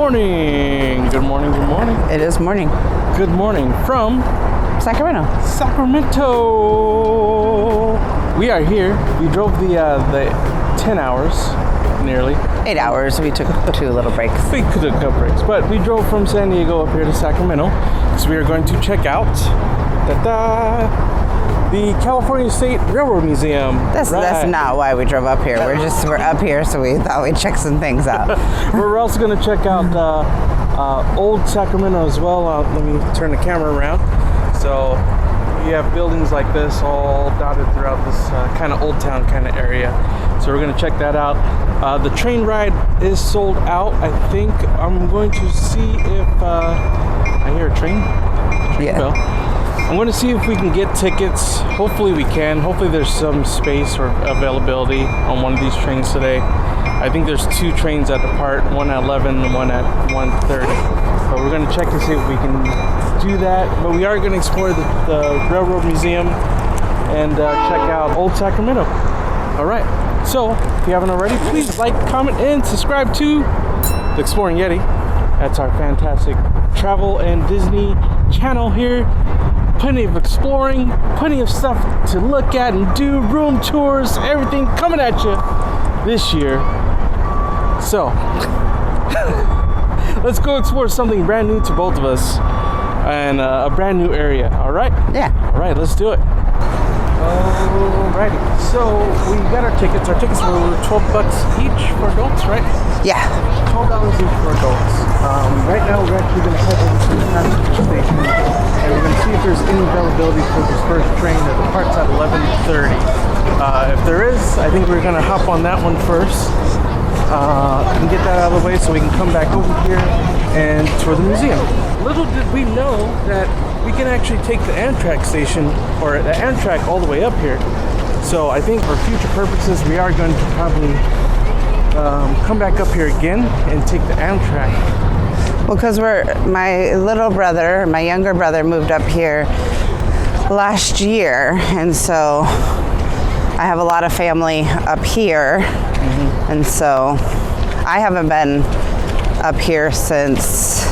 morning. Good morning. Good morning. It is morning. Good morning from Sacramento. Sacramento. We are here. We drove the 10 hours, nearly. 8 hours. We took 2 little breaks. We could have cut breaks, but we drove from San Diego up here to Sacramento because we are going to check out the California State Railroad Museum. That's not why we drove up here. We're up here, so we thought we'd check some things out. We're also going to check out Old Sacramento as well. Let me turn the camera around. So you have buildings like this all dotted throughout this kind of old town kind of area. So we're going to check that out. The train ride is sold out. I think I'm going to see if I hear a train bell. I'm going to see if we can get tickets. Hopefully we can. Hopefully there's some space or availability on one of these trains today. I think there's 2 trains that depart, one at 11 and one at 1:30. But we're going to check to see if we can do that. But we are going to explore the Railroad Museum and check out Old Sacramento. All right. So if you haven't already, please like, comment, and subscribe to the Exploring Yeti. That's our fantastic travel and Disney channel here. Plenty of exploring, plenty of stuff to look at and do, room tours, everything coming at you this year. So, let's go explore something brand new to both of us and a brand new area, all right? Yeah. All right, let's do it. Alrighty, so we got our tickets. Our tickets were $12 each for adults, right? Yeah. $12 each for adults. Right now we're actually going to head over to the passenger station and we're going to see if there's any availability for this first train that departs at 11:30. If there is, I think we're going to hop on that one first and get that out of the way so we can come back over here and tour the museum. Little did we know that we can actually take the Amtrak station or the Amtrak all the way up here. So I think for future purposes we are going to probably come back up here again and take the Amtrak. Well, because my younger brother moved up here last year, and so I have a lot of family up here, and so I haven't been up here since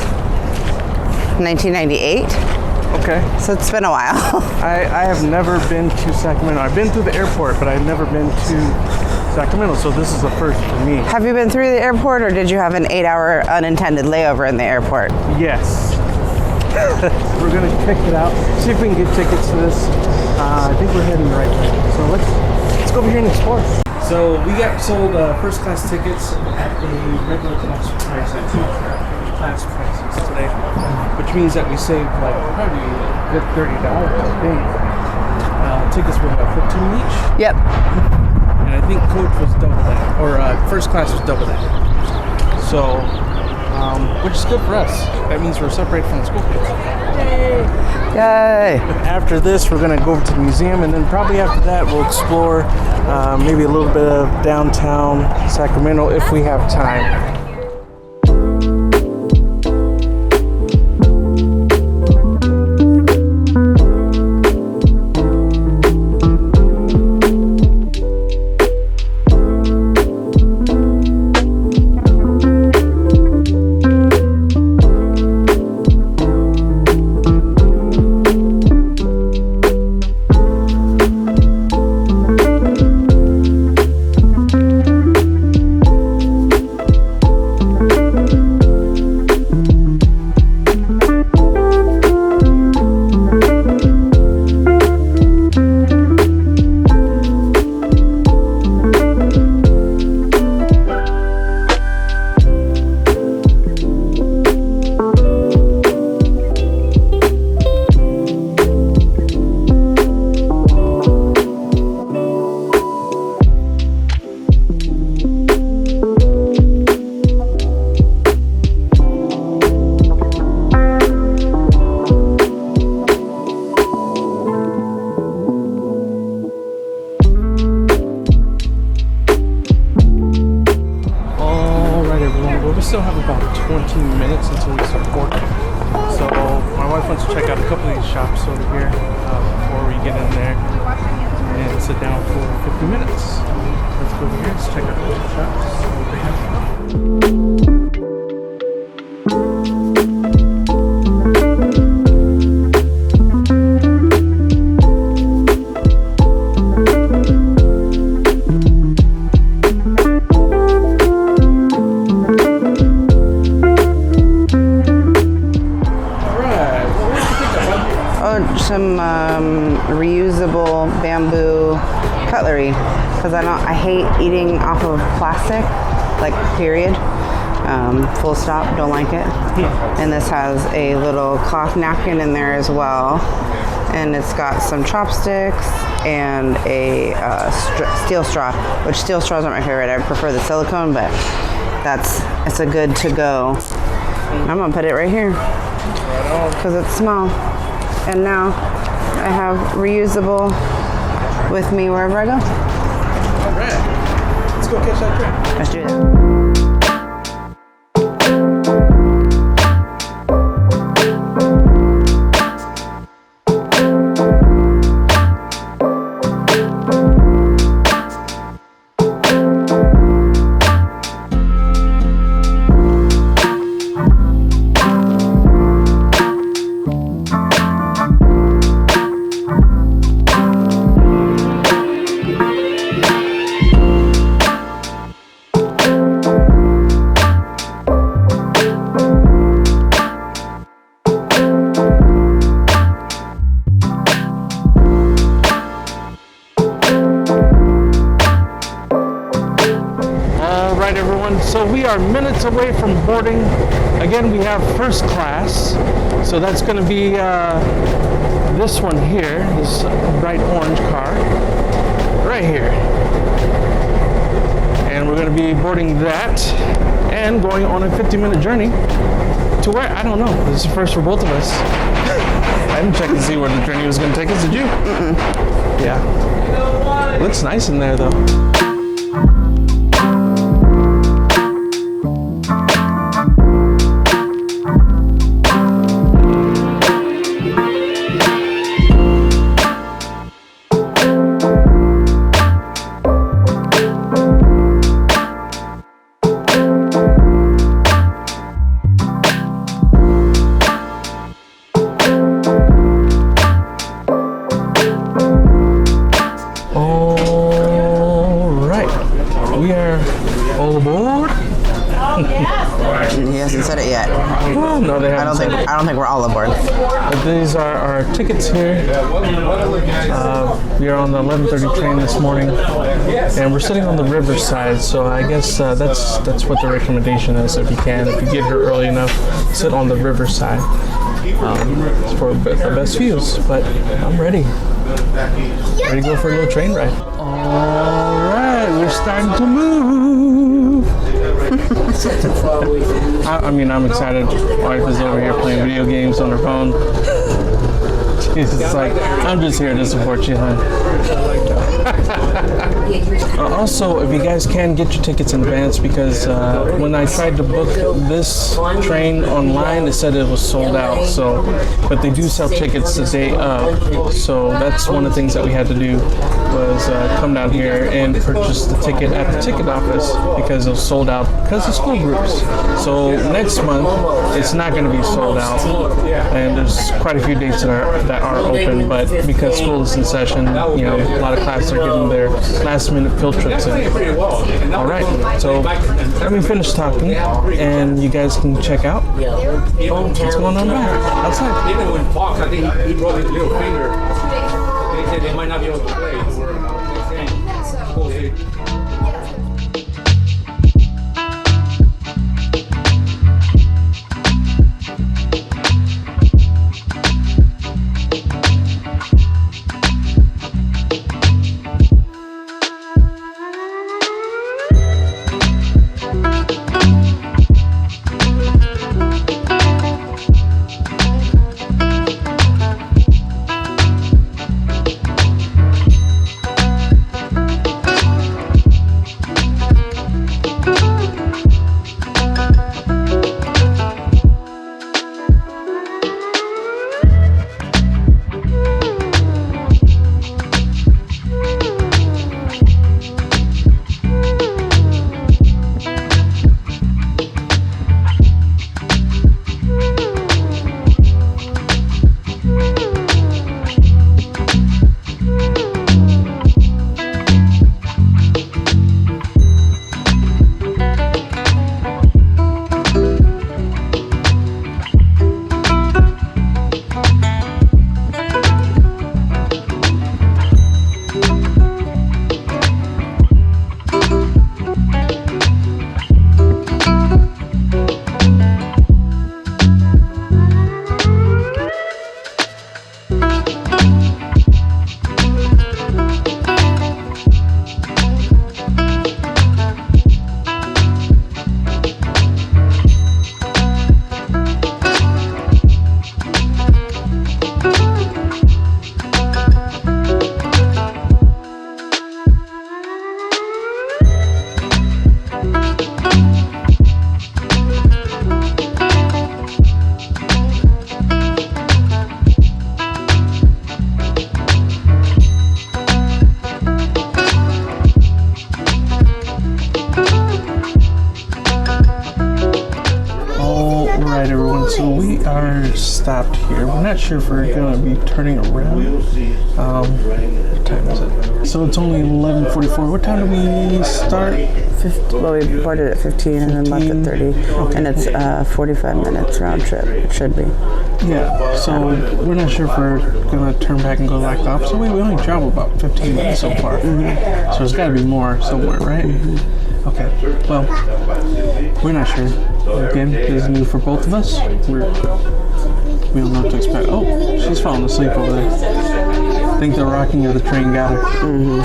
1998. Okay. So it's been a while. I have never been to Sacramento. I've been through the airport, but I've never been to Sacramento, so this is the first for me. Have you been through the airport, or did you have an 8-hour unintended layover in the airport? Yes. We're going to check it out, see if we can get tickets to this. I think we're heading the right way. So let's go over here and explore. So we got sold first class tickets at a regular class price, at 2 class prices today, which means that we saved like probably a good $30, I think. Tickets were about $15 each. Yep. And I think coach was double that, or first class was double that. So, which is good for us. That means we're separated from the school kids. Yay! Yay! After this, we're going to go over to the museum, and then probably after that, we'll explore maybe a little bit of downtown Sacramento if we have time. still have about 20 minutes until we start work. So my wife wants to check out a couple of these shops over here before we get in there and sit down for 50 minutes. Let's go over here, let's check out the shops. some reusable bamboo cutlery because I hate eating off of plastic, like period. Full stop, don't like it. And this has a little cloth napkin in there as well. And it's got some chopsticks and a steel straw, which steel straws aren't my favorite. I prefer the silicone, but it's a good to go. I'm gonna put it right here because it's small. And now I have reusable with me wherever I go. All right, let's go catch that train. Let's do that. So we are minutes away from boarding. Again, we have first class. So that's going to be this one here, this bright orange car, right here. And we're going to be boarding that and going on a 50-minute journey to where? I don't know. This is the first for both of us. I didn't check to see where the journey was going to take us, did you? Mm-mm. Yeah. Looks nice in there, though. He hasn't said it yet. Oh, no, they haven't. I don't think we're all aboard. But these are our tickets here. We are on the 11:30 train this morning, and we're sitting on the riverside. So I guess that's what the recommendation is. If you get here early enough, sit on the riverside for the best views. But I'm ready. Ready to go for a little train ride. All right, we're starting to move. I'm excited. Wife is over here playing video games on her phone. It's like, I'm just here to support you, hon. Also, if you guys can, get your tickets in advance, because when I tried to book this train online, it said it was sold out. So, but they do sell tickets the day of. So that's one of the things that we had to do, was come down here and purchase the ticket at the ticket office, because it was sold out because of school groups. So next month it's not going to be sold out, and there's quite a few dates that are open, but because school is in session, a lot of classes are getting their last minute field trips in. All right, so let me finish talking and you guys can check out what's going on outside. Even when Fox, I think he broke his little finger. They said they might not be able to play. We'll see. Right, everyone. So we are stopped here. We're not sure if we're going to be turning around. What time is it? So it's only 11:44. What time do we start? Well, we boarded at 15 and then left at 30. Okay. And it's 45 minutes round trip. It should be. Yeah. So we're not sure if we're going to turn back and go back the opposite way. We only traveled about 15 minutes so far. Mm-hmm. So there's got to be more somewhere, right? Mm-hmm. Okay. Well, we're not sure. Again, this is new for both of us. We don't know what to expect. Oh, she's falling asleep over there. I think the rocking of the train got her. Mm-hmm.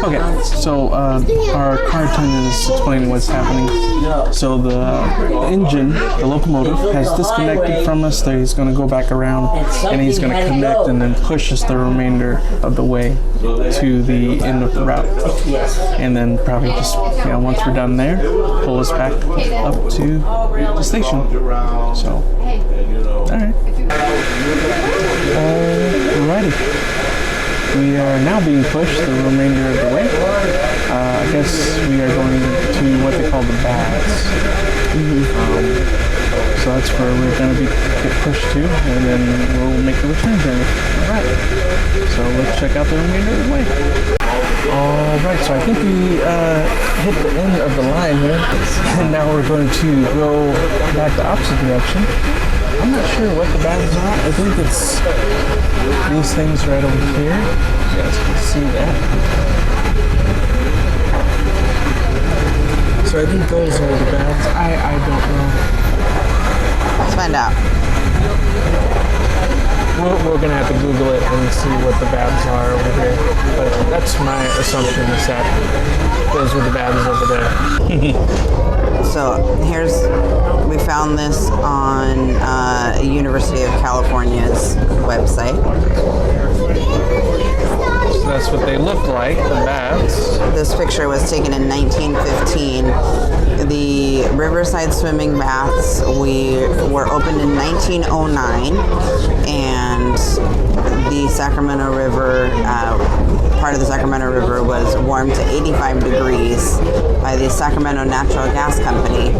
Okay, so our car attendant is explaining what's happening. So the engine, the locomotive, has disconnected from us. There, he's going to go back around and he's going to connect and then push us the remainder of the way to the end of the route. And then probably just, once we're done there, pull us back up to the station. So, alright. Alrighty. We are now being pushed the remainder of the way. I guess we are going to what they call the baths. Mm-hmm. So that's where we're going to get pushed to, and then we'll make the return journey. Alright. So let's check out the remainder of the way. Alright, so I think we hit the end of the line here, and now we're going to go back the opposite direction. I'm not sure what the baths are. I think it's these things right over here. You guys can see that. So I think those are the baths. I don't know. Let's find out. We're going to have to Google it and see what the baths are over here. But that's my assumption is that those were the baths over there. So we found this on University of California's website. So that's what they look like, the baths. This picture was taken in 1915. The Riverside Swimming Baths were opened in 1909, and the Sacramento River, part of the Sacramento River was warmed to 85 degrees by the Sacramento Natural Gas Company,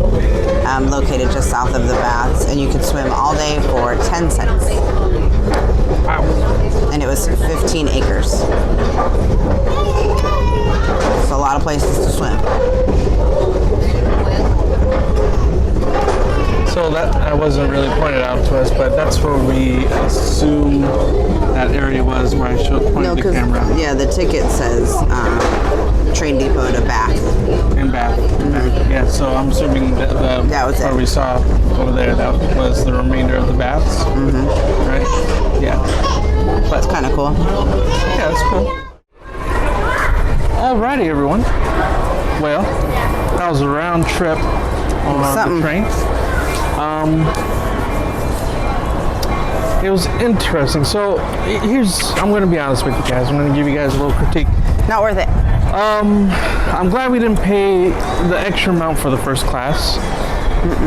located just south of the baths, and you could swim all day for 10 cents. Wow. And it was 15 acres. So a lot of places to swim. So that wasn't really pointed out to us, but that's where we assume that area was where I pointed the camera. Yeah, the ticket says train depot to Bath. In Bath. Mm-hmm. Yeah, so I'm assuming that where we saw over there, that was the remainder of the baths. Mm-hmm. Right? Yeah. That's kind of cool. Yeah, that's cool. Alrighty, everyone. Well, that was a round trip on the train. It was interesting. So I'm going to be honest with you guys. I'm going to give you guys a little critique. Not worth it. I'm glad we didn't pay the extra amount for the first class.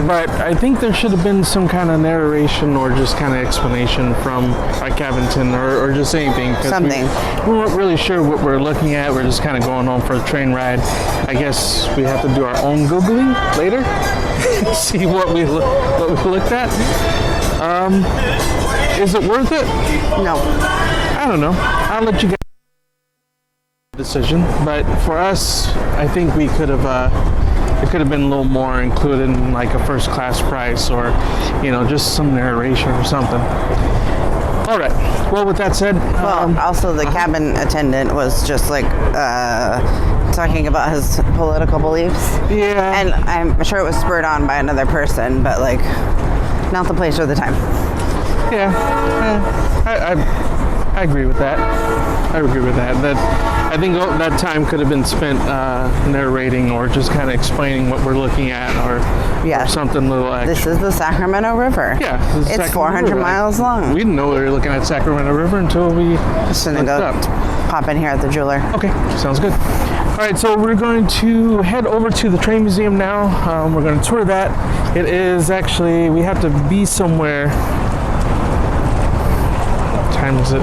But I think there should have been some kind of narration or just kind of explanation from Cavington or just anything. Something. We weren't really sure what we're looking at. We're just kind of going on for a train ride. I guess we have to do our own Googling later. See what we looked at. Is it worth it? No. I don't know. I'll let you guys make the decision. But for us, I think we could have... it could have been a little more included in like a first class price or, just some narration or something. All right. Well, with that said... also the cabin attendant was just like talking about his political beliefs. Yeah. And I'm sure it was spurred on by another person, but like not the place or the time. Yeah. I agree with that. I think that time could have been spent narrating or just kind of explaining what we're looking at or something a little extra. This is the Sacramento River. Yeah. It's 400 miles long. We didn't know we were looking at Sacramento River until we just gonna go pop in here at the jeweler. Okay, sounds good. All right, so we're going to head over to the train museum now. We're going to tour that. It is actually, we have to be somewhere. What time is it?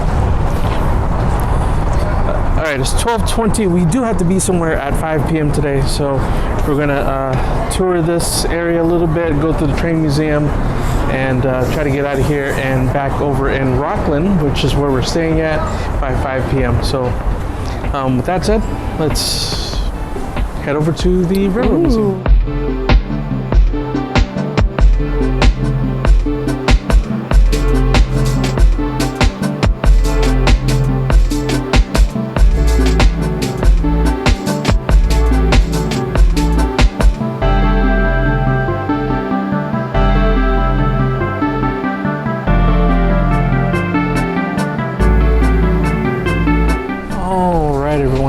All right, it's 12:20. We do have to be somewhere at 5 p.m. today, so we're gonna tour this area a little bit, go to the train museum, and try to get out of here and back over in Rockland, which is where we're staying at, by 5 p.m. So with that said, let's head over to the Railroad Museum.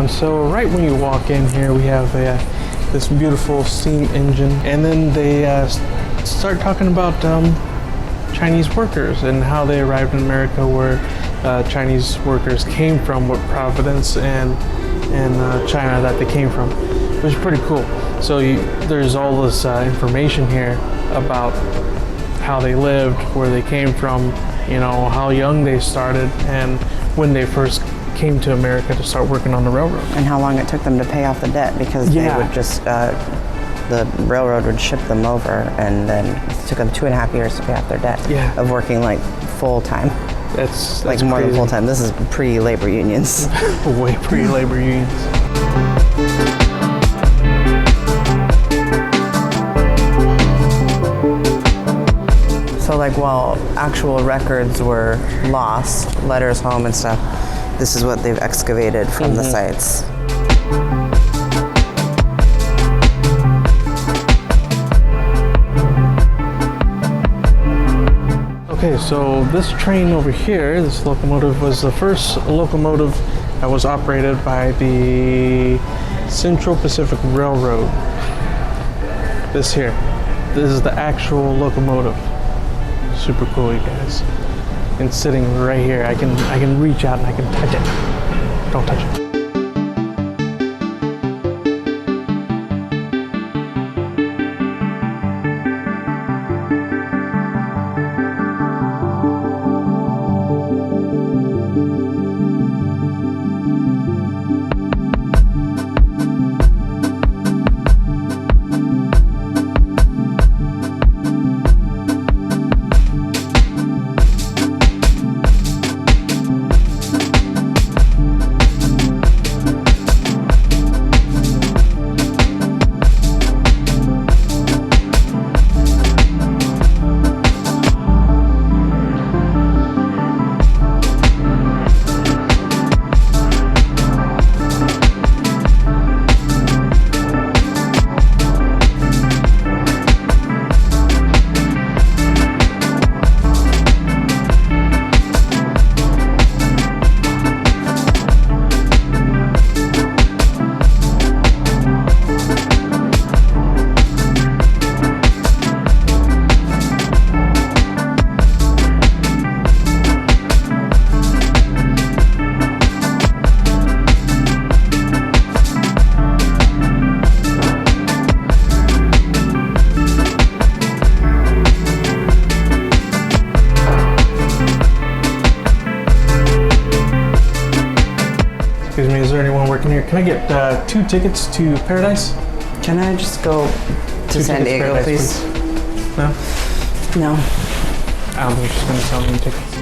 So right when you walk in here, we have this beautiful steam engine, and then they start talking about Chinese workers and how they arrived in America, where Chinese workers came from, what province and China that they came from, which is pretty cool. So there's all this information here about how they lived, where they came from, you know, how young they started, and when they first came to America to start working on the railroad. And how long it took them to pay off the debt, because they would just, the railroad would ship them over, and then it took them 2.5 years to pay off their debt of working like full time. That's like more crazy. than full time. This is pre-labor unions. Way pre-labor unions. So like while actual records were lost, letters home and stuff, this is what they've excavated from the sites. Okay, so this train over here, this locomotive, was the first locomotive that was operated by the Central Pacific Railroad. This here. This is the actual locomotive. Super cool, you guys. And sitting right here, I can reach out and I can touch it. Don't touch it. Excuse me, is there anyone working here? Can I get 2 tickets to Paradise? Can I just go to San Diego, Paradise, please? No? No. I don't think she's going to sell me tickets.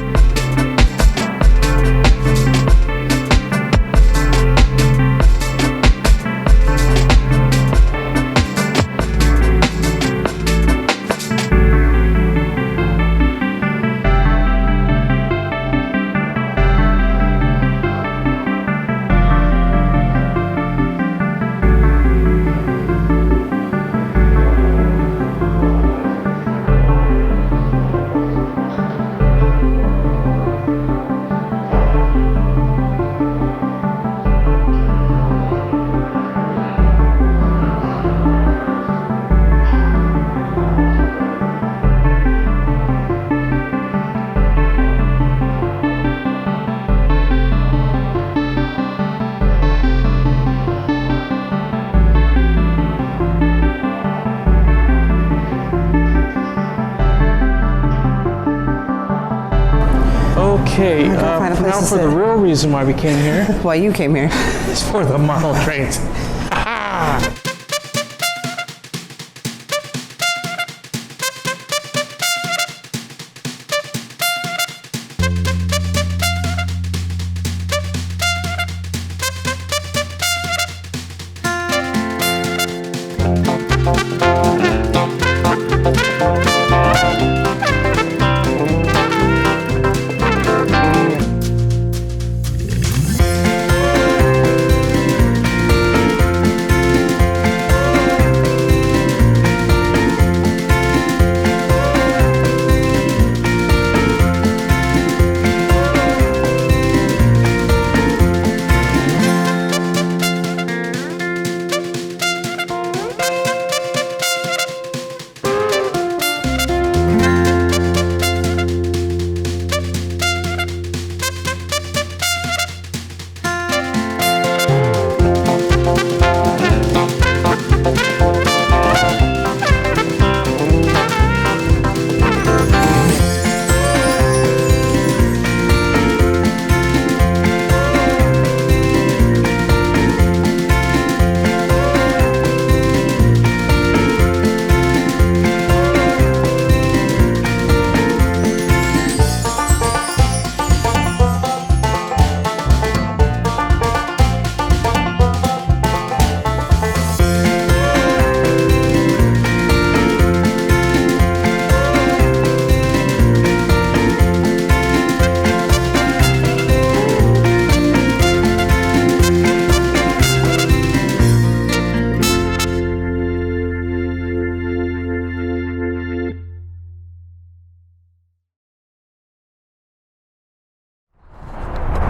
Okay, find a now is for the it. real reason why we came here. Why you came here? It's for the model trains.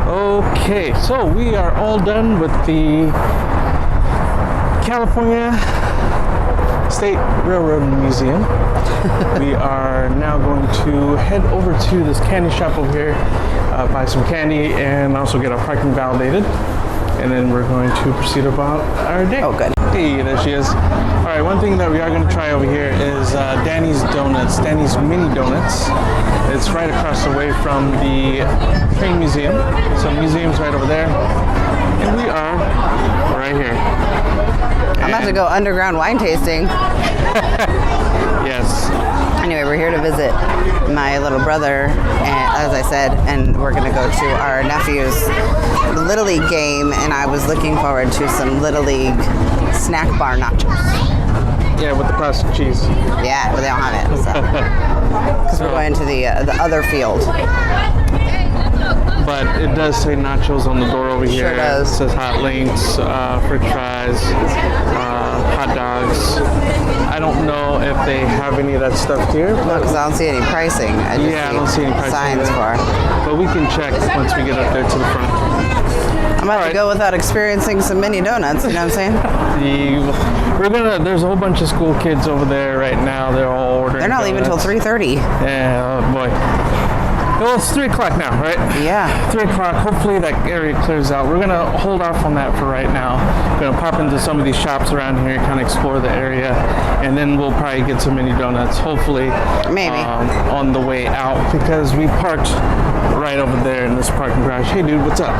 Okay, so we are all done with the California State Railroad Museum. We are now going to head over to this candy shop over here, buy some candy, and also get our parking validated. And then we're going to proceed about our day. Oh, good. Hey, there she is. All right, one thing that we are going to try over here is Danny's Donuts, Danny's Mini Donuts. It's right across the way from the train museum. So the museum's right over there. And we are right here. I'm about to go underground wine tasting. Yes. Anyway, we're here to visit my little brother, and, as I said, and we're going to go to our nephew's Little League game, and I was looking forward to some Little League snack bar nachos. Yeah, with the plastic cheese. Yeah, but they don't have it, so. Because we're going to the other field. But it does say nachos on the door over here. Sure does. It says hot links, french fries, hot dogs. I don't know if they have any of that stuff here. No, because I don't see any pricing. I just I don't see any pricing signs either. for. But we can check once we get up there to the front. I'm about to go without experiencing some mini donuts, you know what I'm saying? There's a whole bunch of school kids over there right now. They're all ordering. They're not leaving until donuts. 3:30. Yeah, oh boy. Well, it's 3 o'clock now, right? Yeah. 3 o'clock. Hopefully that area clears out. We're going to hold off on that for right now. We're going to pop into some of these shops around here, kind of explore the area, and then we'll probably get some mini donuts, hopefully. Maybe. On the way out, because we parked right over there in this parking garage. Hey, dude, what's up?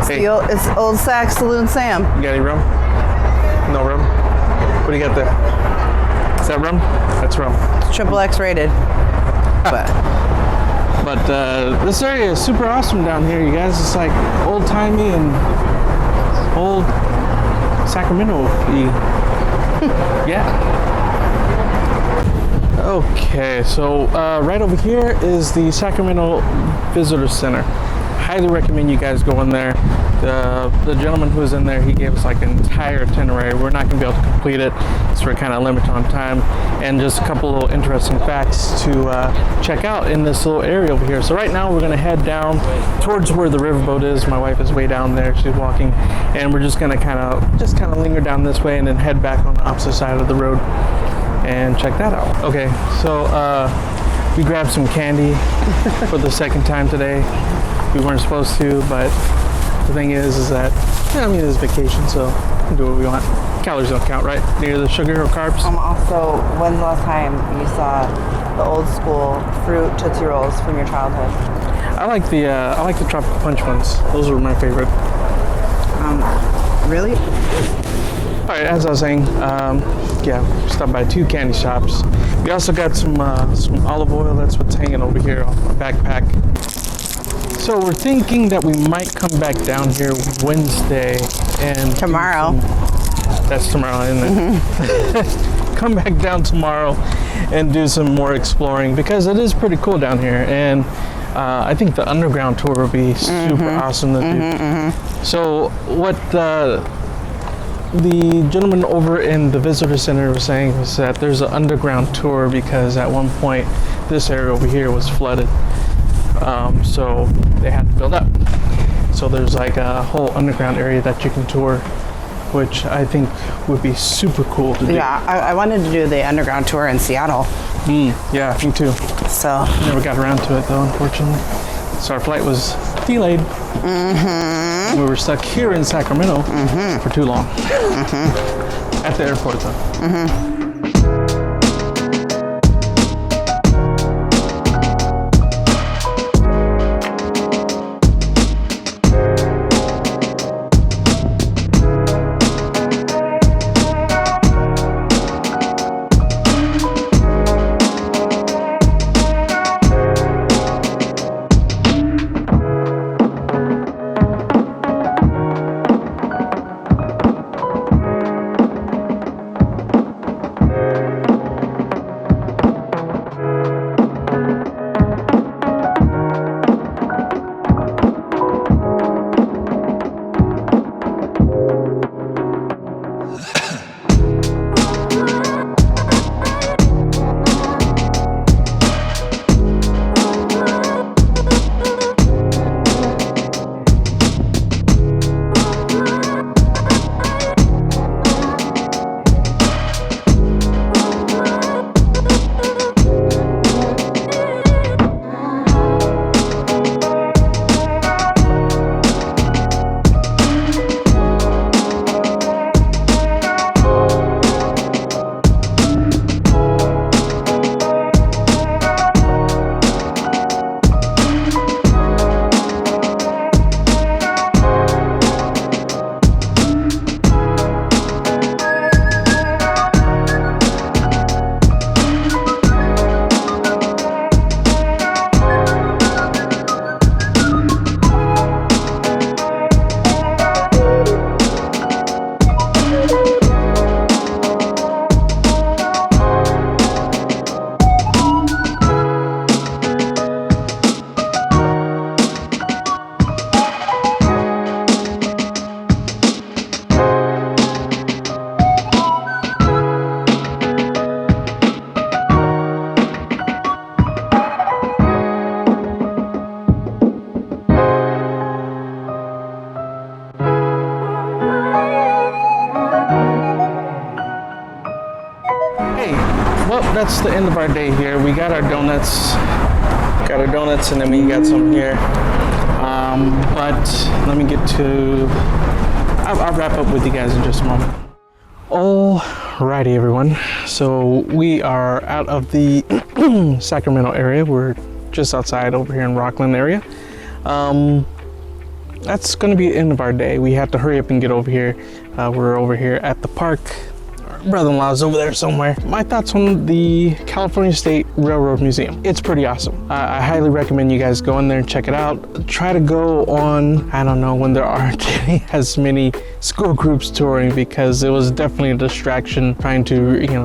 Hey, It's Old Sac Saloon Sam. you got any rum? No rum? What do you got there? Is that rum? That's rum. Triple X rated. But this area is super awesome down here, you guys. It's like old-timey and old Sacramento-y. Yeah. Okay, so right over here is the Sacramento Visitor Center. Highly recommend you guys go in there. The gentleman who was in there, he gave us like an entire itinerary. We're not going to be able to complete it, so we're kind of limited on time. And just a couple little interesting facts to check out in this little area over here. So right now we're going to head down towards where the riverboat is. My wife is way down there. She's walking, and we're just going to kind of linger down this way and then head back on the opposite side of the road and check that out. Okay, so we grabbed some candy for the second time today. We weren't supposed to, but the thing is that Yeah, I mean, it's vacation, so we can do what we want. Calories don't count, right? Near the sugar or carbs. Also, when's the last time you saw the old school fruit Tootsie Rolls from your childhood? I like the tropical punch ones. Those were my favorite. Really? All right, as I was saying, yeah, stopped by 2 candy shops. We also got some olive oil. That's what's hanging over here on my backpack. So we're thinking that we might come back down here Wednesday and Tomorrow. That's tomorrow, isn't it? Come back down tomorrow and do some more exploring because it is pretty cool down here, and I think the underground tour would be super awesome to do. So what the gentleman over in the visitor center was saying was that there's an underground tour because at one point this area over here was flooded, so they had to build up. So there's like a whole underground area that you can tour, which I think would be super cool to do. Yeah, I wanted to do the underground tour in Seattle. Yeah, me too. So Never got around to it though, unfortunately. So our flight was delayed. We were stuck here in Sacramento for too long. At the airport though. Well, that's the end of our day here. We got our donuts. And then we got some here. But let me get to, I'll wrap up with you guys in just a moment. Alrighty, everyone. So we are out of the Sacramento area. We're just outside over here in Rockland area. That's gonna be the end of our day. We have to hurry up and get over here. We're over here at the park. Brother-in-law's over there somewhere. My thoughts on the California State Railroad Museum. It's pretty awesome. I highly recommend you guys go in there and check it out. Try to go on, I don't know, when there aren't as many school groups touring, because it was definitely a distraction trying to,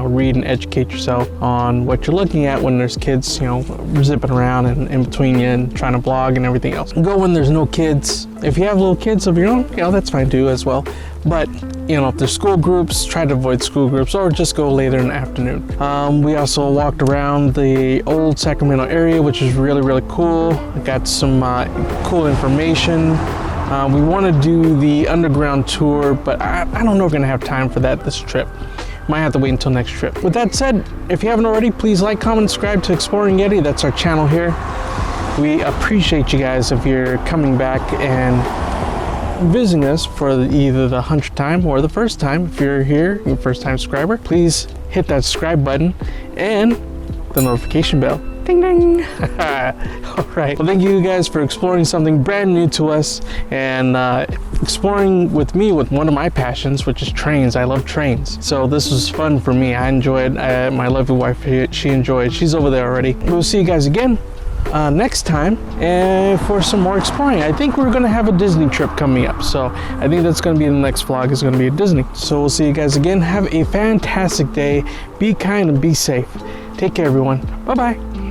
read and educate yourself on what you're looking at when there's kids, zipping around and in between you and trying to blog and everything else. Go when there's no kids. If you have little kids of your own, that's fine too as well. But, if there's school groups, try to avoid school groups or just go later in the afternoon. We also walked around the Old Sacramento area, which is really, really cool. I got some cool information. We want to do the underground tour, but I don't know if we're going to have time for that this trip. Might have to wait until next trip. With that said, if you haven't already, please like, comment, subscribe to Exploring Yeti. That's our channel here. We appreciate you guys if you're coming back and visiting us for either the 100th time or the first time. If you're here, you're a first time subscriber, please hit that subscribe button and the notification bell. Ding ding. All right. Well, thank you guys for exploring something brand new to us and exploring with me with one of my passions, which is trains. I love trains. So this was fun for me. I enjoyed. My lovely wife, she enjoyed. She's over there already. We'll see you guys again next time and for some more exploring. I think we're gonna have a Disney trip coming up, so I think that's gonna be the next vlog, is gonna be a Disney. So we'll see you guys again. Have a fantastic day. Be kind and be safe. Take care, everyone. Bye bye.